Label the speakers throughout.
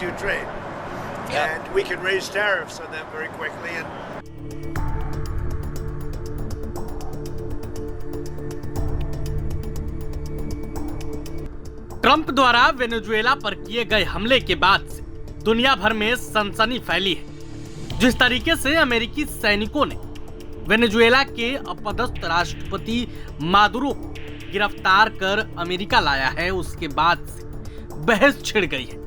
Speaker 1: do trade. And we can raise tariffs on them very quickly. And
Speaker 2: Trump द्वारा Venezuela पर किए गए हमले के बाद से दुनिया भर में सनसनी फैली है। जिस तरीके से अमेरिकी सैनिकों ने वेनेजुएला के अपदस्थ राष्ट्रपति मादुरो को गिरफ्तार कर अमेरिका लाया है, उसके बाद से बहस छिड़ गई है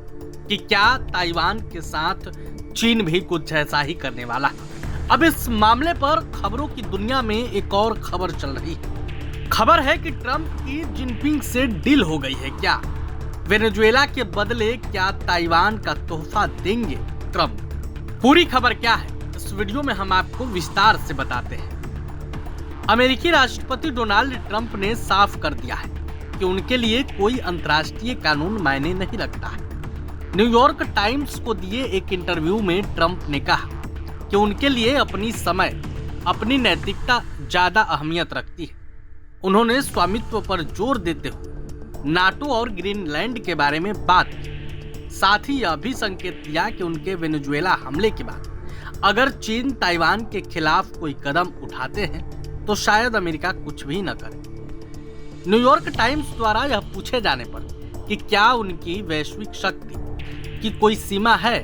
Speaker 2: कि क्या ताइवान के साथ चीन भी कुछ ऐसा ही करने वाला है। अब इस मामले पर खबरों की दुनिया में एक और खबर चल रही है। खबर है कि ट्रंप की जिनपिंग से डील हो गई है। क्या वेनेजुएला के बदले क्या ताइवान का तोहफा देंगे ट्रंप? पूरी खबर क्या है इस वीडियो में हम आपको विस्तार से बताते हैं। अमेरिकी राष्ट्रपति डोनाल्ड ट्रंप ने साफ कर दिया है कि उनके लिए कोई अंतर्राष्ट्रीय कानून मायने नहीं रखता है। न्यूयॉर्क टाइम्स को दिए एक इंटरव्यू में ट्रंप ने कहा कि उनके लिए अपनी समय, अपनी नैतिकता ज्यादा अहमियत रखती है। उन्होंने स्वामित्व पर जोर देते हुए नाटो और ग्रीनलैंड के बारे में बात की। साथ ही यह भी संकेत दिया कि उनके वेनेजुएला हमले के बाद अगर चीन ताइवान के खिलाफ कोई कदम उठाते हैं तो शायद अमेरिका कुछ भी न करे। न्यूयॉर्क टाइम्स द्वारा यह पूछे जाने पर कि क्या उनकी वैश्विक शक्ति की कोई सीमा है,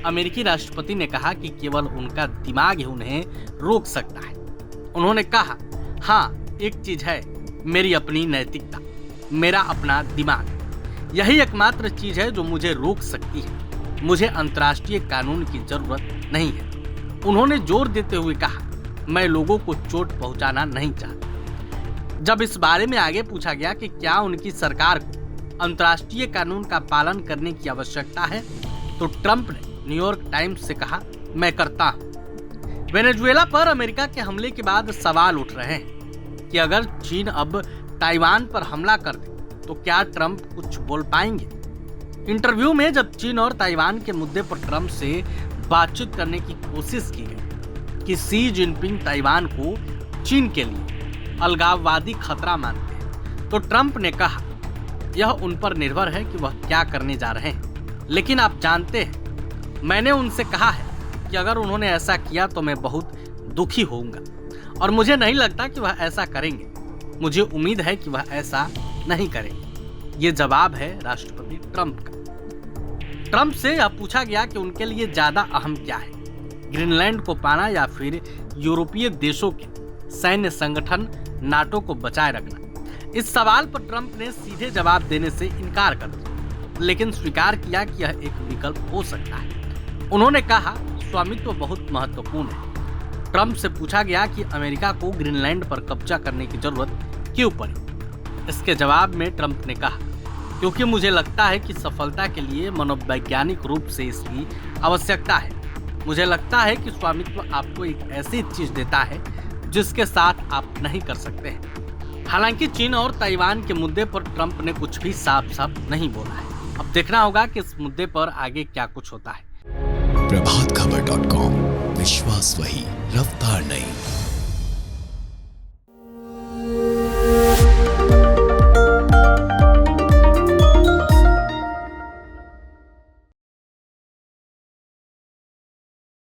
Speaker 2: अमेरिकी राष्ट्रपति ने कहा कि केवल उनका दिमाग ही उन्हें रोक सकता है। उन्होंने कहा, हाँ, एक चीज है, मेरी अपनी नैतिकता, मेरा अपना दिमाग, यही एकमात्र चीज है जो मुझे रोक सकती है। मुझे अंतर्राष्ट्रीय कानून की जरूरत नहीं है। उन्होंने जोर देते हुए कहा, मैं लोगों को चोट पहुंचाना नहीं चाहता। जब इस बारे में आगे पूछा गया कि क्या उनकी सरकार को अंतर्राष्ट्रीय कानून का पालन करने की आवश्यकता है, तो ट्रंप ने न्यूयॉर्क टाइम्स से कहा, मैं करता हूं। वेनेजुएला पर अमेरिका के हमले के बाद सवाल उठ रहे हैं कि अगर चीन अब ताइवान पर हमला कर दे तो क्या ट्रंप कुछ बोल पाएंगे। इंटरव्यू में जब चीन और ताइवान के मुद्दे पर ट्रंप से बातचीत करने की कोशिश की गई कि शी जिनपिंग ताइवान को चीन के लिए अलगाववादी खतरा मानते हैं, तो ट्रंप ने कहा, यह उन पर निर्भर है कि वह क्या करने जा रहे हैं, लेकिन आप जानते हैं, मैंने उनसे कहा है कि अगर उन्होंने ऐसा किया तो मैं बहुत दुखी होऊंगा और मुझे नहीं लगता कि वह ऐसा करेंगे। मुझे उम्मीद है कि वह ऐसा नहीं करेंगे। ये जवाब है राष्ट्रपति ट्रंप का। ट्रंप से यह पूछा गया कि उनके लिए ज्यादा अहम क्या है, ग्रीनलैंड को पाना या फिर यूरोपीय देशों के सैन्य संगठन नाटो को बचाए रखना। इस सवाल पर ट्रंप ने सीधे जवाब देने से इनकार कर दिया, लेकिन स्वीकार किया कि यह एक विकल्प हो सकता है। उन्होंने कहा, स्वामित्व बहुत महत्वपूर्ण है। ट्रंप से पूछा गया कि अमेरिका को ग्रीनलैंड पर कब्जा करने की जरूरत क्यों पड़ी। इसके जवाब में ट्रंप ने कहा, क्योंकि मुझे लगता है कि सफलता के लिए मनोवैज्ञानिक रूप से इसकी आवश्यकता है। मुझे लगता है कि स्वामित्व आपको एक ऐसी चीज देता है जिसके साथ आप नहीं कर सकते हैं। हालांकि चीन और ताइवान के मुद्दे पर ट्रंप ने कुछ भी साफ साफ नहीं बोला है। अब देखना होगा कि इस मुद्दे पर आगे क्या कुछ होता है।
Speaker 3: प्रभातखबर.com, विश्वास वही, रफ्तार नहीं।